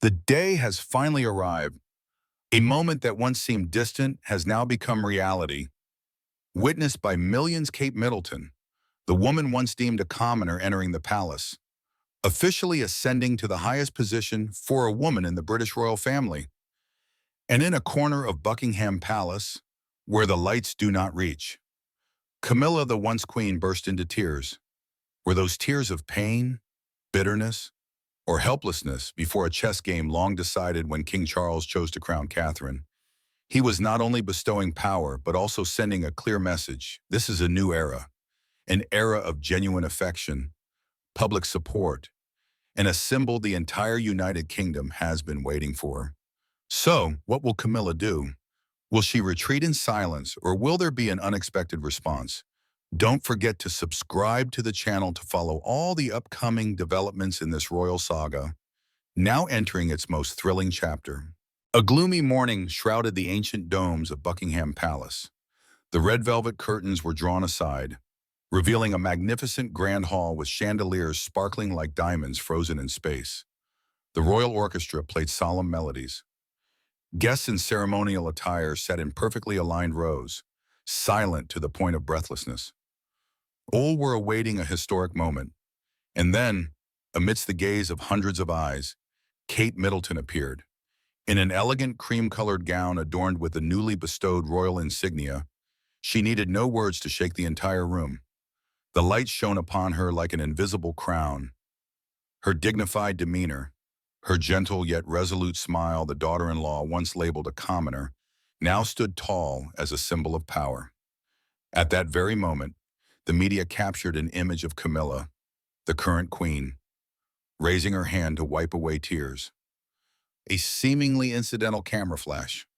The day has finally arrived. A moment that once seemed distant has now become reality. Witnessed by millions, Kate Middleton, the woman once deemed a commoner entering the palace, officially ascending to the highest position for a woman in the British royal family. And in a corner of Buckingham Palace, where the lights do not reach, Camilla, the once queen, burst into tears. Were those tears of pain, bitterness, or helplessness before a chess game long decided when King Charles chose to crown Catherine? He was not only bestowing power, but also sending a clear message. This is a new era, an era of genuine affection, public support, and a symbol the entire United Kingdom has been waiting for. So, what will Camilla do? Will she retreat in silence, or will there be an unexpected response? Don't forget to subscribe to the channel to follow all the upcoming developments in this royal saga, now entering its most thrilling chapter. A gloomy morning shrouded the ancient domes of Buckingham Palace. The red velvet curtains were drawn aside, revealing a magnificent grand hall with chandeliers sparkling like diamonds frozen in space. The royal orchestra played solemn melodies. Guests in ceremonial attire sat in perfectly aligned rows, silent to the point of breathlessness. All were awaiting a historic moment. And then, amidst the gaze of hundreds of eyes, Kate Middleton appeared. In an elegant cream-colored gown adorned with the newly bestowed royal insignia, she needed no words to shake the entire room. The light shone upon her like an invisible crown. Her dignified demeanor, her gentle yet resolute smile, the daughter-in-law once labeled a commoner, now stood tall as a symbol of power. At that very moment, the media captured an image of Camilla, the current queen, raising her hand to wipe away tears. A seemingly incidental camera flash,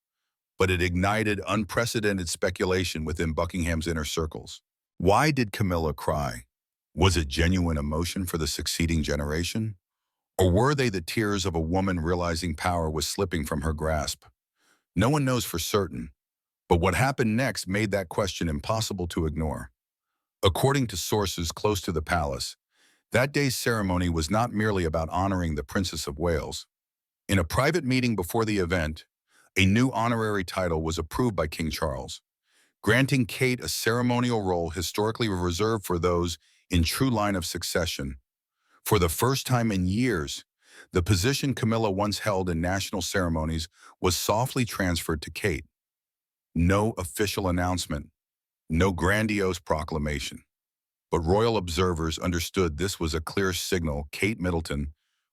but it ignited unprecedented speculation within Buckingham's inner circles. Why did Camilla cry? Was it genuine emotion for the succeeding generation? Or were they the tears of a woman realizing power was slipping from her grasp? No one knows for certain, but what happened next made that question impossible to ignore. According to sources close to the palace, that day's ceremony was not merely about honoring the Princess of Wales. In a private meeting before the event, a new honorary title was approved by King Charles, granting Kate a ceremonial role historically reserved for those in true line of succession. For the first time in years, the position Camilla once held in national ceremonies was softly transferred to Kate. No official announcement, no grandiose proclamation. But royal observers understood this was a clear signal Kate Middleton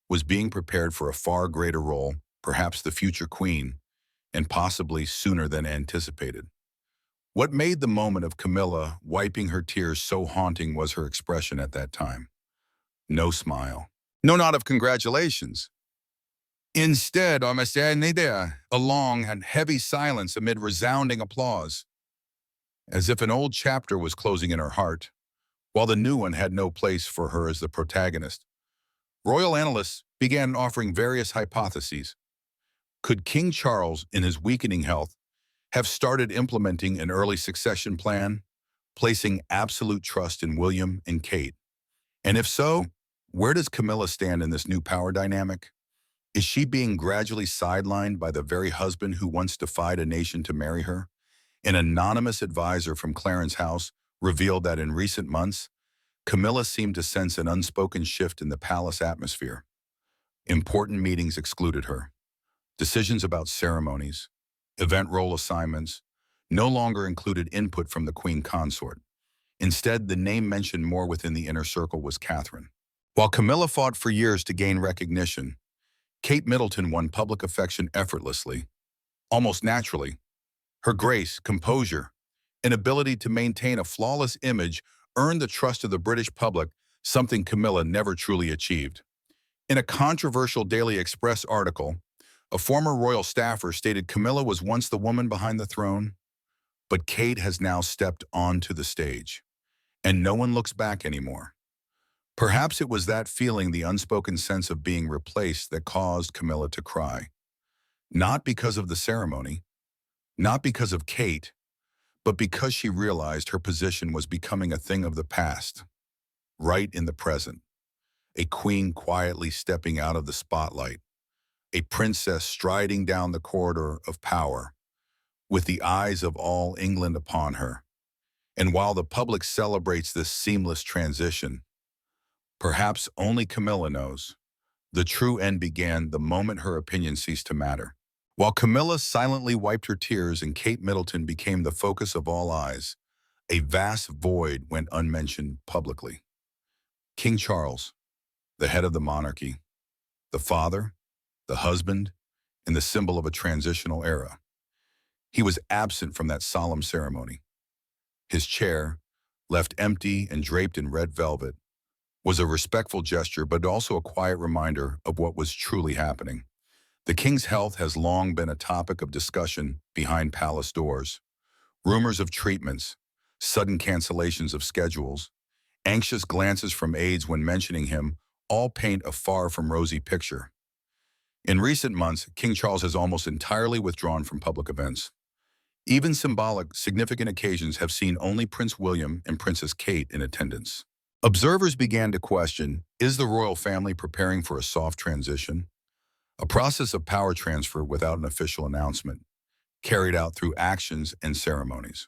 was being prepared for a far greater role, perhaps the future queen, and possibly sooner than anticipated. What made the moment of Camilla wiping her tears so haunting was her expression at that time. No smile, no nod of congratulations. Instead, a long and heavy silence amid resounding applause, as if an old chapter was closing in her heart, while the new one had no place for her as the protagonist. Royal analysts began offering various hypotheses. Could King Charles, in his weakening health, have started implementing an early succession plan, placing absolute trust in William and Kate? And if so, where does Camilla stand in this new power dynamic? Is she being gradually sidelined by the very husband who once defied a nation to marry her? An anonymous advisor from Clarence House revealed that in recent months, Camilla seemed to sense an unspoken shift in the palace atmosphere. Important meetings excluded her. Decisions about ceremonies, event role assignments, no longer included input from the queen consort. Instead, the name mentioned more within the inner circle was Catherine. While Camilla fought for years to gain recognition, Kate Middleton won public affection effortlessly, almost naturally. Her grace, composure, and ability to maintain a flawless image earned the trust of the British public, something Camilla never truly achieved. In a controversial Daily Express article, a former royal staffer stated Camilla was once the woman behind the throne, but Kate has now stepped onto the stage, and no one looks back anymore. Perhaps it was that feeling, the unspoken sense of being replaced, that caused Camilla to cry. Not because of the ceremony, not because of Kate, but because she realized her position was becoming a thing of the past, right in the present. A queen quietly stepping out of the spotlight, a princess striding down the corridor of power, with the eyes of all England upon her. And while the public celebrates this seamless transition, perhaps only Camilla knows, the true end began the moment her opinion ceased to matter. While Camilla silently wiped her tears and Kate Middleton became the focus of all eyes, a vast void went unmentioned publicly. King Charles, the head of the monarchy, the father, the husband, and the symbol of a transitional era. He was absent from that solemn ceremony. His chair, left empty and draped in red velvet, was a respectful gesture but also a quiet reminder of what was truly happening. The king's health has long been a topic of discussion behind palace doors. Rumors of treatments, sudden cancellations of schedules, anxious glances from aides when mentioning him all paint a far from rosy picture. In recent months, King Charles has almost entirely withdrawn from public events. Even symbolic, significant occasions have seen only Prince William and Princess Kate in attendance. Observers began to question, is the royal family preparing for a soft transition? A process of power transfer without an official announcement, carried out through actions and ceremonies.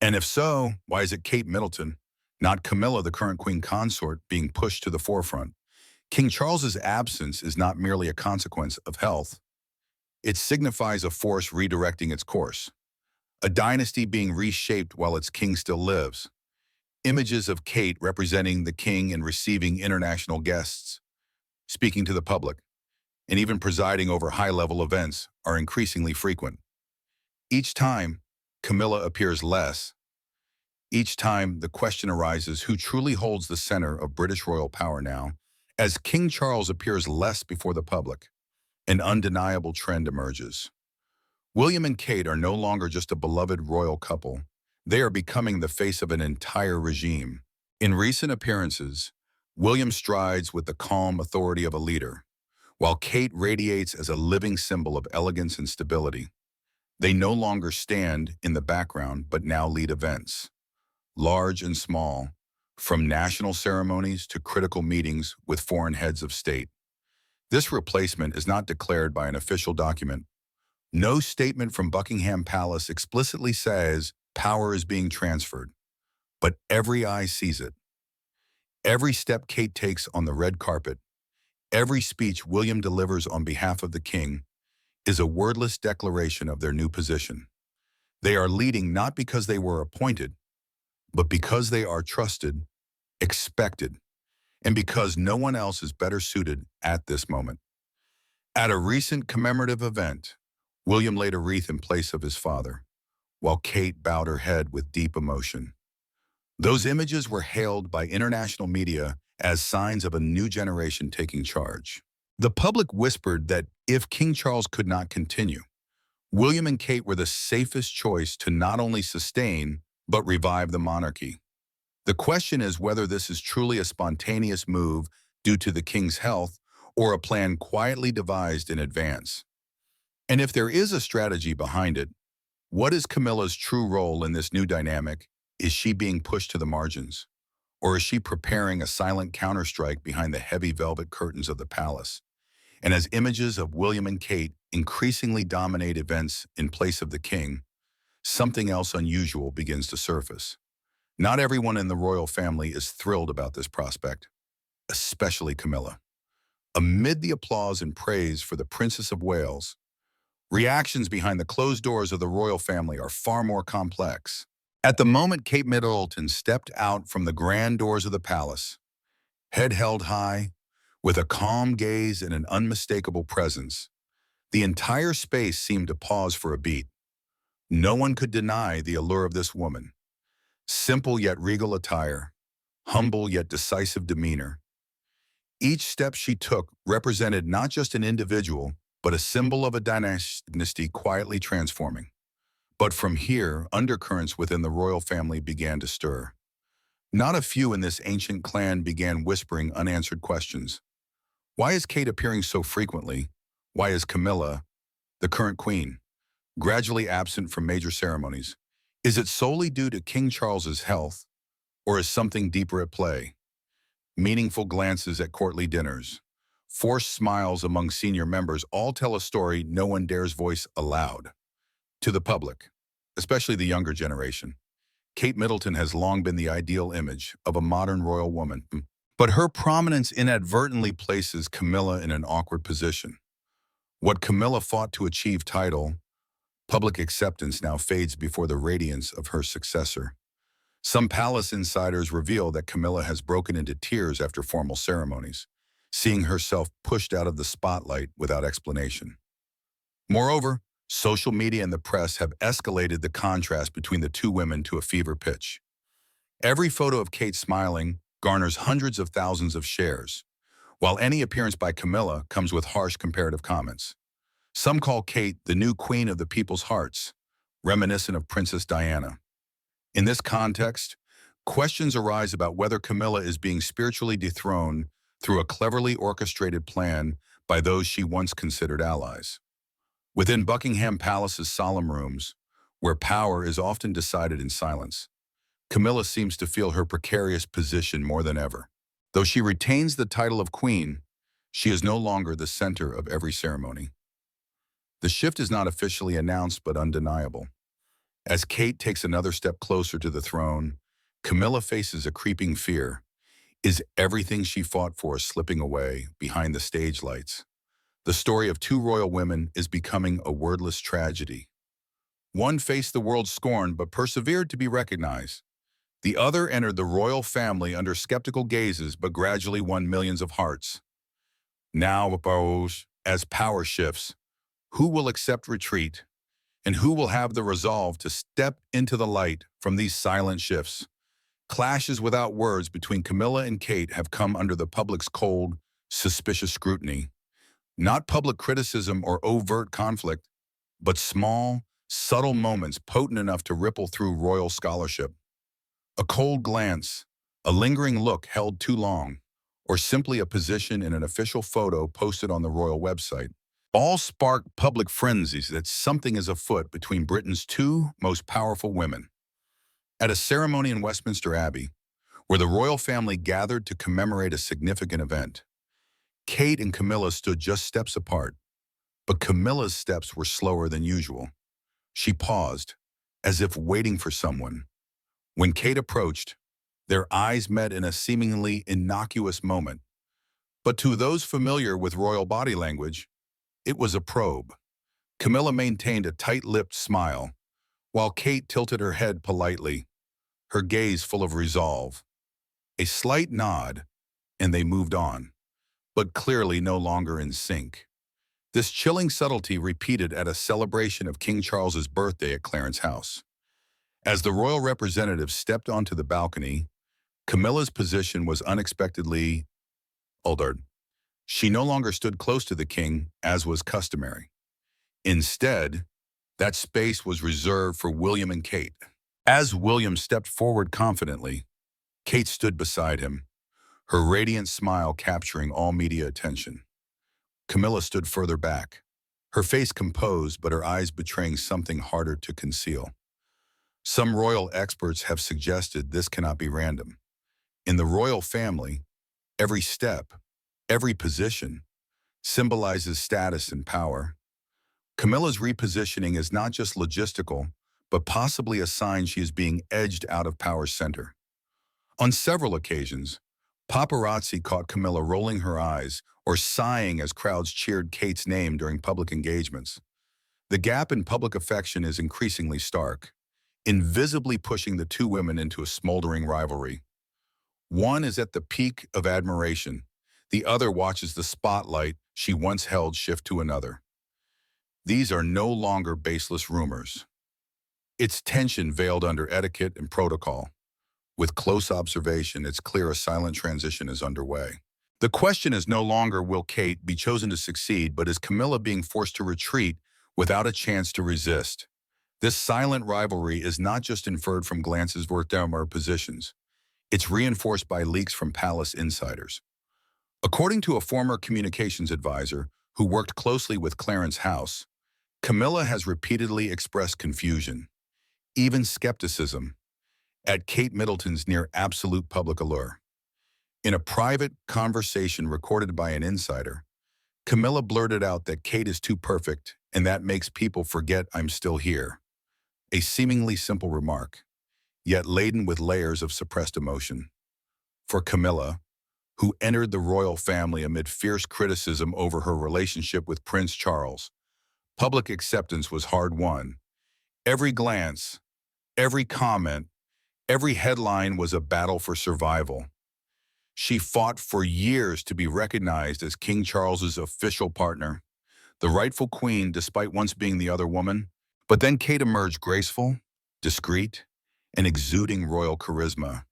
And if so, why is it Kate Middleton, not Camilla, the current queen consort, being pushed to the forefront? King Charles's absence is not merely a consequence of health. It signifies a force redirecting its course, a dynasty being reshaped while its king still lives. Images of Kate representing the king and receiving international guests, speaking to the public, and even presiding over high-level events are increasingly frequent. Each time, Camilla appears less. Each time, the question arises who truly holds the center of British royal power now. As King Charles appears less before the public, an undeniable trend emerges. William and Kate are no longer just a beloved royal couple. They are becoming the face of an entire regime. In recent appearances, William strides with the calm authority of a leader, while Kate radiates as a living symbol of elegance and stability. They no longer stand in the background but now lead events, large and small, from national ceremonies to critical meetings with foreign heads of state. This replacement is not declared by an official document. No statement from Buckingham Palace explicitly says power is being transferred, but every eye sees it. Every step Kate takes on the red carpet, every speech William delivers on behalf of the king, is a wordless declaration of their new position. They are leading not because they were appointed, but because they are trusted, expected, and because no one else is better suited at this moment. At a recent commemorative event, William laid a wreath in place of his father, while Kate bowed her head with deep emotion. Those images were hailed by international media as signs of a new generation taking charge. The public whispered that if King Charles could not continue, William and Kate were the safest choice to not only sustain, but revive the monarchy. The question is whether this is truly a spontaneous move due to the king's health or a plan quietly devised in advance. And if there is a strategy behind it, what is Camilla's true role in this new dynamic? Is she being pushed to the margins? Or is she preparing a silent counterstrike behind the heavy velvet curtains of the palace? And as images of William and Kate increasingly dominate events in place of the king, something else unusual begins to surface. Not everyone in the royal family is thrilled about this prospect, especially Camilla. Amid the applause and praise for the Princess of Wales, reactions behind the closed doors of the royal family are far more complex. At the moment Kate Middleton stepped out from the grand doors of the palace, head held high, with a calm gaze and an unmistakable presence, the entire space seemed to pause for a beat. No one could deny the allure of this woman. Simple yet regal attire, humble yet decisive demeanor. Each step she took represented not just an individual, but a symbol of a dynasty quietly transforming. But from here, undercurrents within the royal family began to stir. Not a few in this ancient clan began whispering unanswered questions. Why is Kate appearing so frequently? Why is Camilla, the current queen, gradually absent from major ceremonies? Is it solely due to King Charles's health, or is something deeper at play? Meaningful glances at courtly dinners, forced smiles among senior members all tell a story no one dares voice aloud. To the public, especially the younger generation, Kate Middleton has long been the ideal image of a modern royal woman. But her prominence inadvertently places Camilla in an awkward position. What Camilla fought to achieve title, public acceptance now fades before the radiance of her successor. Some palace insiders reveal that Camilla has broken into tears after formal ceremonies, seeing herself pushed out of the spotlight without explanation. Moreover, social media and the press have escalated the contrast between the two women to a fever pitch. Every photo of Kate smiling garners hundreds of thousands of shares, while any appearance by Camilla comes with harsh comparative comments. Some call Kate the new queen of the people's hearts, reminiscent of Princess Diana. In this context, questions arise about whether Camilla is being spiritually dethroned through a cleverly orchestrated plan by those she once considered allies. Within Buckingham Palace's solemn rooms, where power is often decided in silence, Camilla seems to feel her precarious position more than ever. Though she retains the title of queen, she is no longer the center of every ceremony. The shift is not officially announced but undeniable. As Kate takes another step closer to the throne, Camilla faces a creeping fear. Is everything she fought for slipping away behind the stage lights? The story of two royal women is becoming a wordless tragedy. One faced the world's scorn but persevered to be recognized. The other entered the royal family under skeptical gazes but gradually won millions of hearts. Now, as power shifts, who will accept retreat, and who will have the resolve to step into the light from these silent shifts? Clashes without words between Camilla and Kate have come under the public's cold, suspicious scrutiny. Not public criticism or overt conflict, but small, subtle moments potent enough to ripple through royal scholarship. A cold glance, a lingering look held too long, or simply a position in an official photo posted on the royal website, all spark public frenzies that something is afoot between Britain's two most powerful women. At a ceremony in Westminster Abbey, where the royal family gathered to commemorate a significant event, Kate and Camilla stood just steps apart, but Camilla's steps were slower than usual. She paused, as if waiting for someone. When Kate approached, their eyes met in a seemingly innocuous moment. But to those familiar with royal body language, it was a probe. Camilla maintained a tight-lipped smile, while Kate tilted her head politely, her gaze full of resolve. A slight nod, and they moved on, but clearly no longer in sync. This chilling subtlety repeated at a celebration of King Charles's birthday at Clarence House. As the royal representative stepped onto the balcony, Camilla's position was unexpectedly altered. She no longer stood close to the king, as was customary. Instead, that space was reserved for William and Kate. As William stepped forward confidently, Kate stood beside him, her radiant smile capturing all media attention. Camilla stood further back, her face composed but her eyes betraying something harder to conceal. Some royal experts have suggested this cannot be random. In the royal family, every step, every position, symbolizes status and power. Camilla's repositioning is not just logistical, but possibly a sign she is being edged out of power's center. On several occasions, paparazzi caught Camilla rolling her eyes or sighing as crowds cheered Kate's name during public engagements. The gap in public affection is increasingly stark, invisibly pushing the two women into a smoldering rivalry. One is at the peak of admiration. The other watches the spotlight she once held shift to another. These are no longer baseless rumors. It's tension veiled under etiquette and protocol. With close observation, it's clear a silent transition is underway. The question is no longer will Kate be chosen to succeed, but is Camilla being forced to retreat without a chance to resist? This silent rivalry is not just inferred from glances worth down our positions. It's reinforced by leaks from palace insiders. According to a former communications advisor who worked closely with Clarence House, Camilla has repeatedly expressed confusion, even skepticism, at Kate Middleton's near-absolute public allure. In a private conversation recorded by an insider, Camilla blurted out that Kate is too perfect, and that makes people forget I'm still here. A seemingly simple remark, yet laden with layers of suppressed emotion. For Camilla, who entered the royal family amid fierce criticism over her relationship with Prince Charles, public acceptance was hard-won. Every glance, every comment, every headline was a battle for survival. She fought for years to be recognized as King Charles's official partner, the rightful queen despite once being the other woman. But then Kate emerged graceful, discreet, and exuding royal charisma.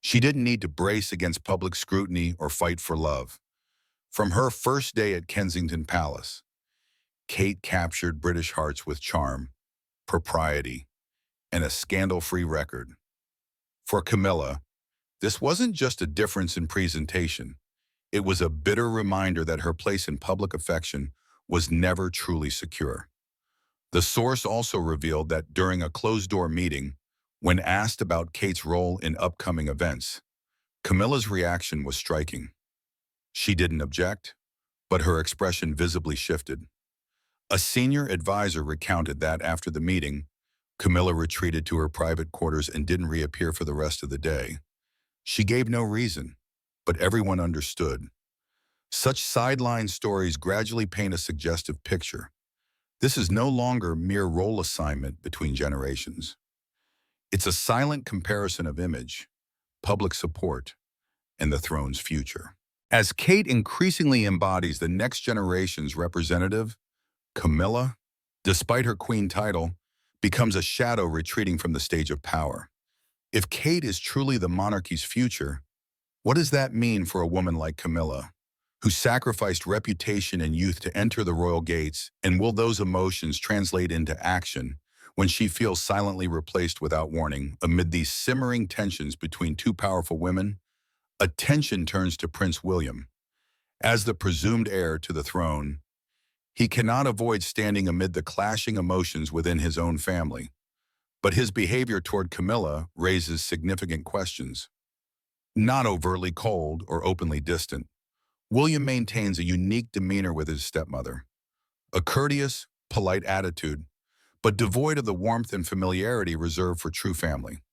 She didn't need to brace against public scrutiny or fight for love. From her first day at Kensington Palace, Kate captured British hearts with charm, propriety, and a scandal-free record. For Camilla, this wasn't just a difference in presentation. It was a bitter reminder that her place in public affection was never truly secure. The source also revealed that during a closed-door meeting, when asked about Kate's role in upcoming events, Camilla's reaction was striking. She didn't object, but her expression visibly shifted. A senior advisor recounted that after the meeting, Camilla retreated to her private quarters and didn't reappear for the rest of the day. She gave no reason, but everyone understood. Such sideline stories gradually paint a suggestive picture. This is no longer mere role assignment between generations. It's a silent comparison of image, public support, and the throne's future. As Kate increasingly embodies the next generation's representative, Camilla, despite her queen title, becomes a shadow retreating from the stage of power. If Kate is truly the monarchy's future, what does that mean for a woman like Camilla, who sacrificed reputation and youth to enter the royal gates, and will those emotions translate into action when she feels silently replaced without warning? Amid these simmering tensions between two powerful women, attention turns to Prince William. As the presumed heir to the throne, he cannot avoid standing amid the clashing emotions within his own family. But his behavior toward Camilla raises significant questions. Not overtly cold or openly distant, William maintains a unique demeanor with his stepmother, a courteous, polite attitude, but devoid of the warmth and familiarity reserved for true family.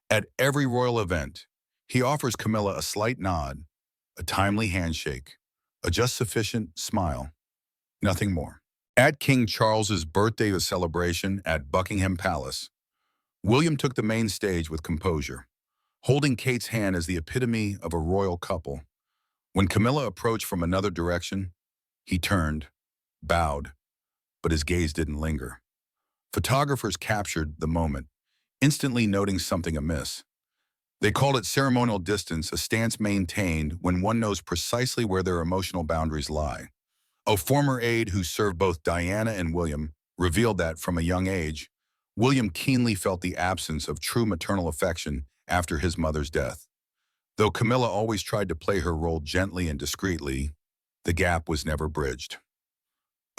At every royal event, he offers Camilla a slight nod, a timely handshake, a just sufficient smile, nothing more. At King Charles's birthday celebration at Buckingham Palace, William took the main stage with composure, holding Kate's hand as the epitome of a royal couple. When Camilla approached from another direction, he turned, bowed, but his gaze didn't linger. Photographers captured the moment, instantly noting something amiss. They called it ceremonial distance, a stance maintained when one knows precisely where their emotional boundaries lie. A former aide who served both Diana and William revealed that from a young age, William keenly felt the absence of true maternal affection after his mother's death. Though Camilla always tried to play her role gently and discreetly, the gap was never bridged.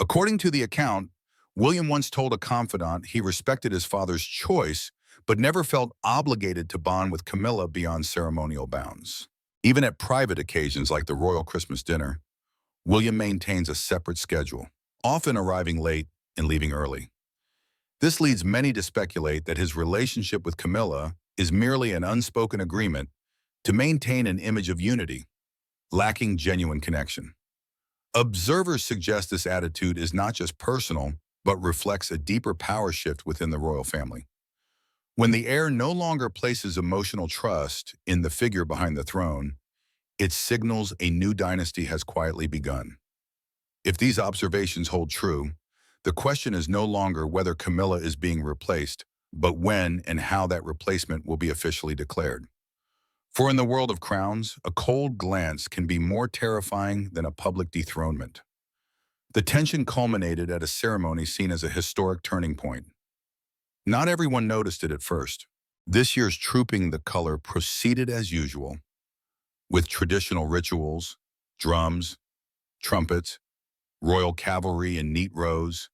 According to the account, William once told a confidant he respected his father's choice, but never felt obligated to bond with Camilla beyond ceremonial bounds. Even at private occasions like the royal Christmas dinner, William maintains a separate schedule, often arriving late and leaving early. This leads many to speculate that his relationship with Camilla is merely an unspoken agreement to maintain an image of unity, lacking genuine connection. Observers suggest this attitude is not just personal, but reflects a deeper power shift within the royal family. When the heir no longer places emotional trust in the figure behind the throne, it signals a new dynasty has quietly begun. If these observations hold true, the question is no longer whether Camilla is being replaced, but when and how that replacement will be officially declared. For in the world of crowns, a cold glance can be more terrifying than a public dethronement. The tension culminated at a ceremony seen as a historic turning point. Not everyone noticed it at first. This year's Trooping the Color proceeded as usual, with traditional rituals, drums, trumpets, royal cavalry in neat rows,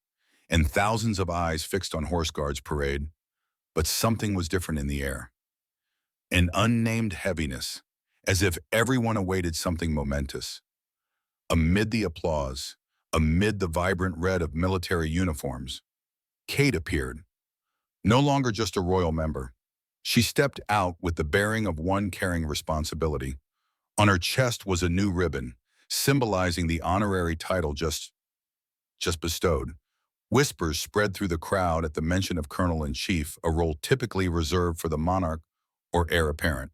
and thousands of eyes fixed on Horse Guards parade. But something was different in the air. An unnamed heaviness, as if everyone awaited something momentous. Amid the applause, amid the vibrant red of military uniforms, Kate appeared, no longer just a royal member. She stepped out with the bearing of one carrying responsibility. On her chest was a new ribbon, symbolizing the honorary title just bestowed. Whispers spread through the crowd at the mention of Colonel-in-Chief, a role typically reserved for the monarch or heir apparent.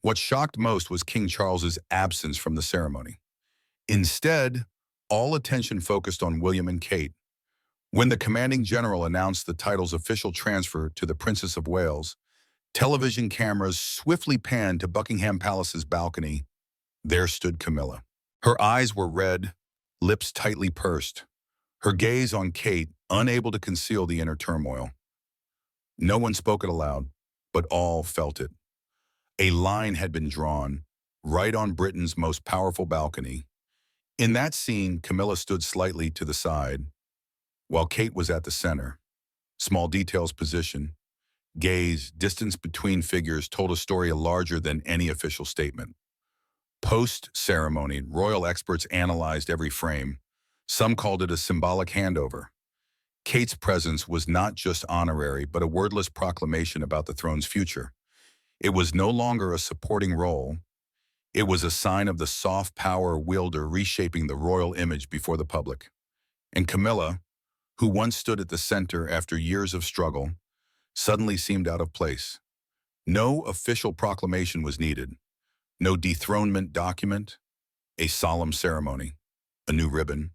What shocked most was King Charles's absence from the ceremony. Instead, all attention focused on William and Kate. When the commanding general announced the title's official transfer to the Princess of Wales, television cameras swiftly panned to Buckingham Palace's balcony. There stood Camilla. Her eyes were red, lips tightly pursed, her gaze on Kate, unable to conceal the inner turmoil. No one spoke it aloud, but all felt it. A line had been drawn, right on Britain's most powerful balcony. In that scene, Camilla stood slightly to the side, while Kate was at the center. Small details position, gaze, distance between figures told a story larger than any official statement. Post-ceremony, royal experts analyzed every frame. Some called it a symbolic handover. Kate's presence was not just honorary, but a wordless proclamation about the throne's future. It was no longer a supporting role. It was a sign of the soft power wielder reshaping the royal image before the public. And Camilla, who once stood at the center after years of struggle, suddenly seemed out of place. No official proclamation was needed. No dethronement document, a solemn ceremony, a new ribbon,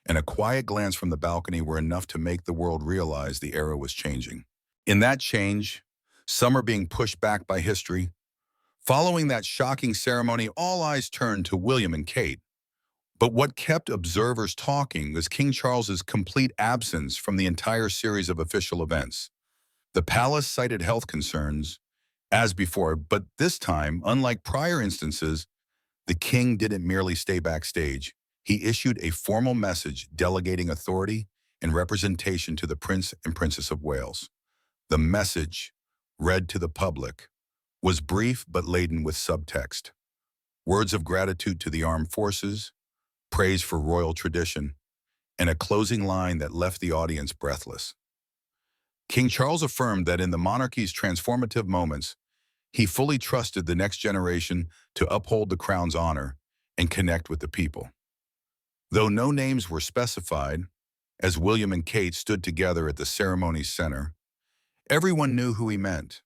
and a quiet glance from the balcony were enough to make the world realize the era was changing. In that change, some are being pushed back by history. Following that shocking ceremony, all eyes turned to William and Kate. But what kept observers talking was King Charles's complete absence from the entire series of official events. The palace cited health concerns, as before, but this time, unlike prior instances, the king didn't merely stay backstage. He issued a formal message delegating authority and representation to the Prince and Princess of Wales. The message, read to the public, was brief but laden with subtext. Words of gratitude to the armed forces, praise for royal tradition, and a closing line that left the audience breathless. King Charles affirmed that in the monarchy's transformative moments, he fully trusted the next generation to uphold the crown's honor and connect with the people. Though no names were specified, as William and Kate stood together at the ceremony's center, everyone knew who he meant.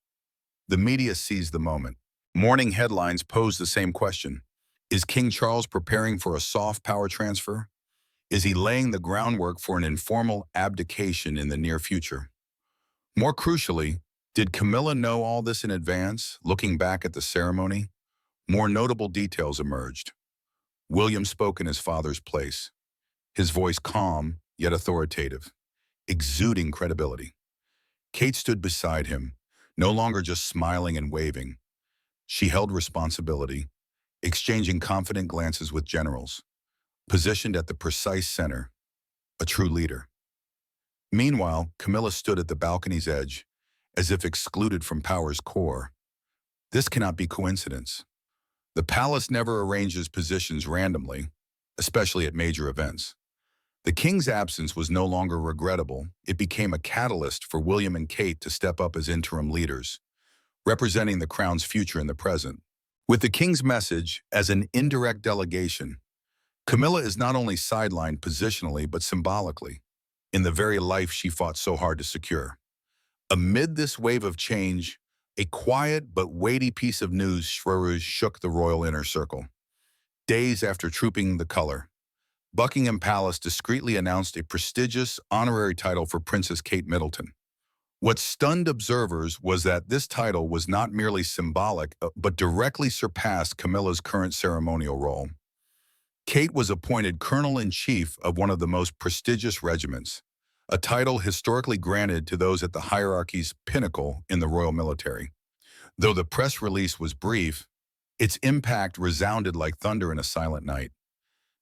The media seized the moment. Morning headlines posed the same question. Is King Charles preparing for a soft power transfer? Is he laying the groundwork for an informal abdication in the near future? More crucially, did Camilla know all this in advance? Looking back at the ceremony, more notable details emerged. William spoke in his father's place, his voice calm yet authoritative, exuding credibility. Kate stood beside him, no longer just smiling and waving. She held responsibility, exchanging confident glances with generals, positioned at the precise center, a true leader. Meanwhile, Camilla stood at the balcony's edge, as if excluded from power's core. This cannot be coincidence. The palace never arranges positions randomly, especially at major events. The king's absence was no longer regrettable. It became a catalyst for William and Kate to step up as interim leaders, representing the crown's future in the present. With the king's message as an indirect delegation, Camilla is not only sidelined positionally but symbolically, in the very life she fought so hard to secure. Amid this wave of change, a quiet but weighty piece of news shook the royal inner circle. Days after trooping the color, Buckingham Palace discreetly announced a prestigious honorary title for Princess Kate Middleton. What stunned observers was that this title was not merely symbolic, but directly surpassed Camilla's current ceremonial role. Kate was appointed Colonel-in-Chief of one of the most prestigious regiments, a title historically granted to those at the hierarchy's pinnacle in the royal military. Though the press release was brief, its impact resounded like thunder in a silent night.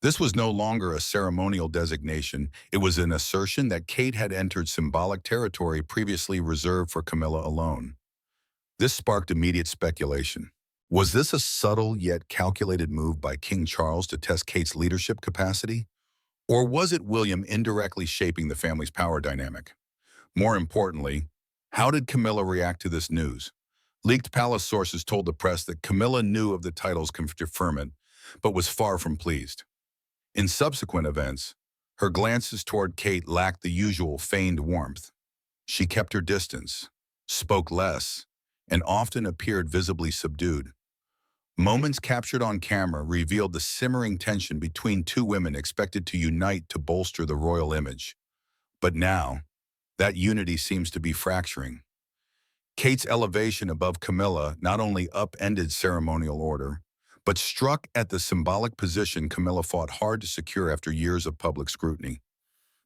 This was no longer a ceremonial designation. It was an assertion that Kate had entered symbolic territory previously reserved for Camilla alone. This sparked immediate speculation. Was this a subtle yet calculated move by King Charles to test Kate's leadership capacity? Or was it William indirectly shaping the family's power dynamic? More importantly, how did Camilla react to this news? Leaked palace sources told the press that Camilla knew of the title's deferment, but was far from pleased. In subsequent events, her glances toward Kate lacked the usual feigned warmth. She kept her distance, spoke less, and often appeared visibly subdued. Moments captured on camera revealed the simmering tension between two women expected to unite to bolster the royal image. But now, that unity seems to be fracturing. Kate's elevation above Camilla not only upended ceremonial order, but struck at the symbolic position Camilla fought hard to secure after years of public scrutiny.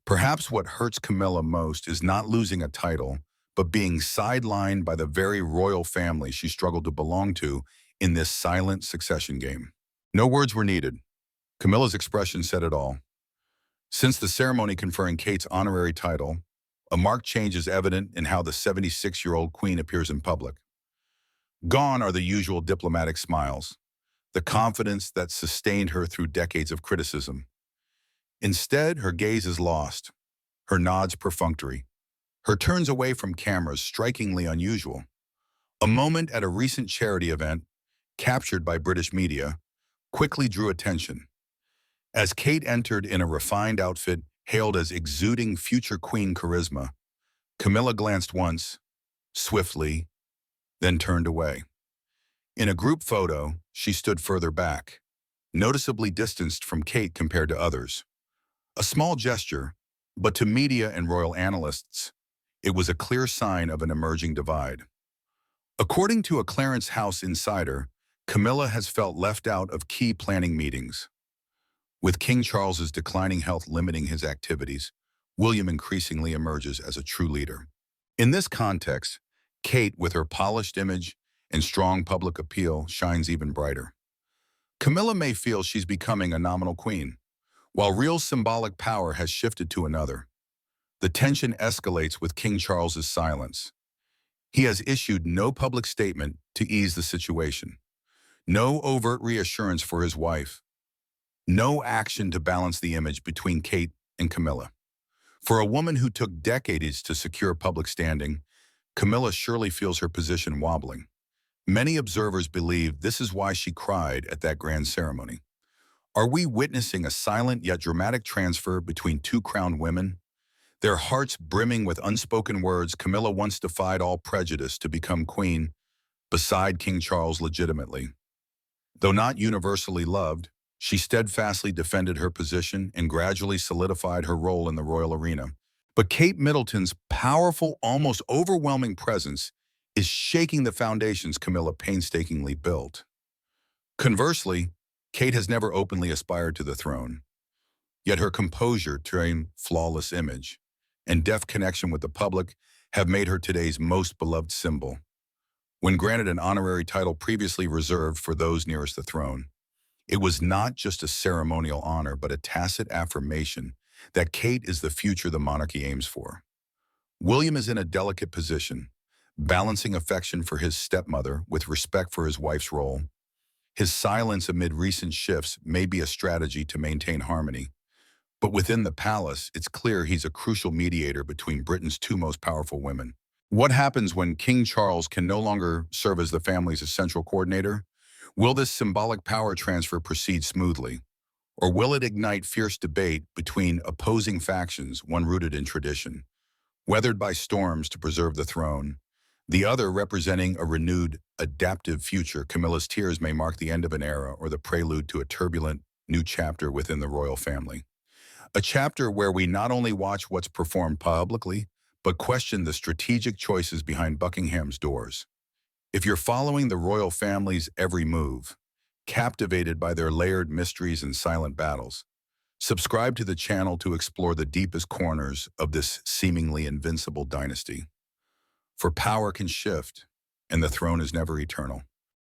Perhaps what hurts Camilla most is not losing a title, but being sidelined by the very royal family she struggled to belong to in this silent succession game. No words were needed. Camilla's expression said it all. Since the ceremony conferring Kate's honorary title, a marked change is evident in how the 76-year-old queen appears in public. Gone are the usual diplomatic smiles, the confidence that sustained her through decades of criticism. Instead, her gaze is lost, her nods perfunctory, her turns away from cameras strikingly unusual. A moment at a recent charity event, captured by British media, quickly drew attention. As Kate entered in a refined outfit hailed as exuding future queen charisma, Camilla glanced once, swiftly, then turned away. In a group photo, she stood further back, noticeably distanced from Kate compared to others. A small gesture, but to media and royal analysts, it was a clear sign of an emerging divide. According to a Clarence House insider, Camilla has felt left out of key planning meetings. With King Charles's declining health limiting his activities, William increasingly emerges as a true leader. In this context, Kate, with her polished image and strong public appeal, shines even brighter. Camilla may feel she's becoming a nominal queen, while real symbolic power has shifted to another. The tension escalates with King Charles's silence. He has issued no public statement to ease the situation, no overt reassurance for his wife, no action to balance the image between Kate and Camilla. For a woman who took decades to secure public standing, Camilla surely feels her position wobbling. Many observers believe this is why she cried at that grand ceremony. Are we witnessing a silent yet dramatic transfer between two crowned women? Their hearts brimming with unspoken words, Camilla once defied all prejudice to become queen beside King Charles legitimately. Though not universally loved, she steadfastly defended her position and gradually solidified her role in the royal arena. But Kate Middleton's powerful, almost overwhelming presence is shaking the foundations Camilla painstakingly built. Conversely, Kate has never openly aspired to the throne, yet her composure, trained flawless image, and deft connection with the public have made her today's most beloved symbol. When granted an honorary title previously reserved for those nearest the throne, it was not just a ceremonial honor, but a tacit affirmation that Kate is the future the monarchy aims for. William is in a delicate position, balancing affection for his stepmother with respect for his wife's role. His silence amid recent shifts may be a strategy to maintain harmony, but within the palace, it's clear he's a crucial mediator between Britain's two most powerful women. What happens when King Charles can no longer serve as the family's essential coordinator? Will this symbolic power transfer proceed smoothly, or will it ignite fierce debate between opposing factions, one rooted in tradition, weathered by storms to preserve the throne, the other representing a renewed, adaptive future? Camilla's tears may mark the end of an era or the prelude to a turbulent, new chapter within the royal family. A chapter where we not only watch what's performed publicly, but question the strategic choices behind Buckingham's doors. If you're following the royal family's every move, captivated by their layered mysteries and silent battles, subscribe to the channel to explore the deepest corners of this seemingly invincible dynasty. For power can shift, and the throne is never eternal.